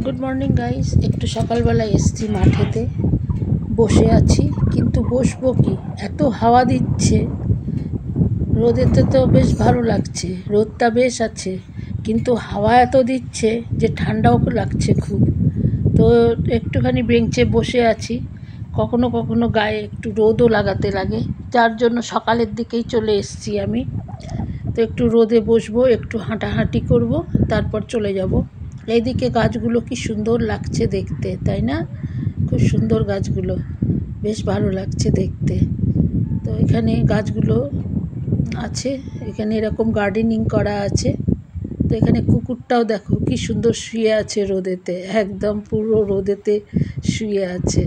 Good morning guys. একটু সকালবেলা এসছি মাঠেতে, বসে আছি, কিন্তু বসবো কি, এত হাওয়া দিচ্ছে। রোদেতে তো বেশ ভালো লাগছে, রোদটা বেশ আছে, কিন্তু হাওয়া এত দিচ্ছে যে ঠান্ডাও লাগছে খুব। তো একটুখানি বেঞ্চে বসে আছি, কখনো কখনো গায়ে একটু রোদও লাগাতে লাগে, যার জন্য সকালের দিকেই চলে এসছি আমি। তো একটু রোদে বসবো, একটু হাঁটাহাঁটি করব, তারপর চলে যাব। এইদিকে গাছগুলো কি সুন্দর লাগছে দেখতে, তাই না? খুব সুন্দর গাছগুলো, বেশ ভালো লাগছে দেখতে। তো এখানে গাছগুলো আছে, এখানে এরকম গার্ডেনিং করা আছে। তো এখানে কুকুরটাও দেখো কি সুন্দর শুয়ে আছে রোদেতে, একদম পুরো রোদেতে শুয়ে আছে।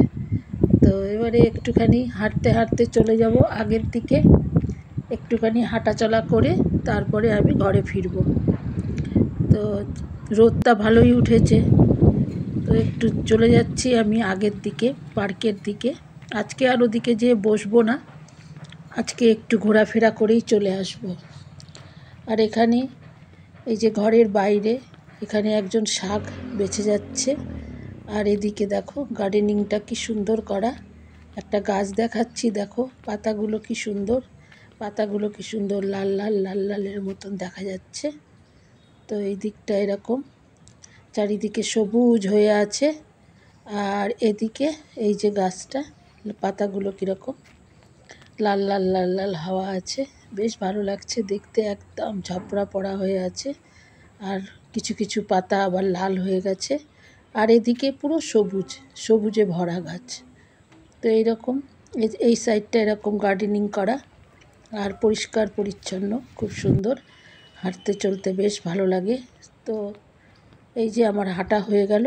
তো এবারে একটুখানি হাঁটতে হাঁটতে চলে যাব আগের দিকে, একটুখানি হাঁটাচলা করে তারপরে আমি ঘরে ফিরব। তো রোদটা ভালোই উঠেছে, তো একটু চলে যাচ্ছি আমি আগের দিকে, পার্কের দিকে। আজকে আর ওদিকে যেয়ে বসবো না, আজকে একটু ঘোরাফেরা করেই চলে আসব। আর এখানে এই যে ঘরের বাইরে, এখানে একজন শাক বেচে যাচ্ছে। আর এদিকে দেখো গার্ডেনিংটা কি সুন্দর করা, একটা গাছ দেখাচ্ছি, দেখো পাতাগুলো কি সুন্দর, পাতাগুলো কি সুন্দর লাল লাল লাল লালের মতন দেখা যাচ্ছে। তো এই দিকটা এরকম চারিদিকে সবুজ হয়ে আছে। আর এদিকে এই যে গাছটা, পাতাগুলো কীরকম লাল লাল লাল লাল হাওয়া আছে, বেশ ভালো লাগছে দেখতে, একদম ঝাপড়া পড়া হয়ে আছে। আর কিছু কিছু পাতা আবার লাল হয়ে গেছে। আর এদিকে পুরো সবুজ, সবুজে ভরা গাছ। তো এইরকম এই সাইডটা এরকম গার্ডেনিং করা আর পরিষ্কার পরিচ্ছন্ন, খুব সুন্দর, হাঁটতে চলতে বেশ ভালো লাগে। তো এই যে আমার হাঁটা হয়ে গেল,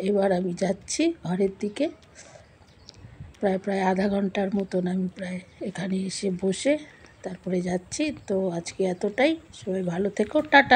এবার আমি যাচ্ছি ঘরের দিকে। প্রায় আধা ঘন্টার মতন আমি প্রায় এখানে এসে বসে তারপরে যাচ্ছি। তো আজকে এতটাই, সবাই ভালো থেকো, টাটা।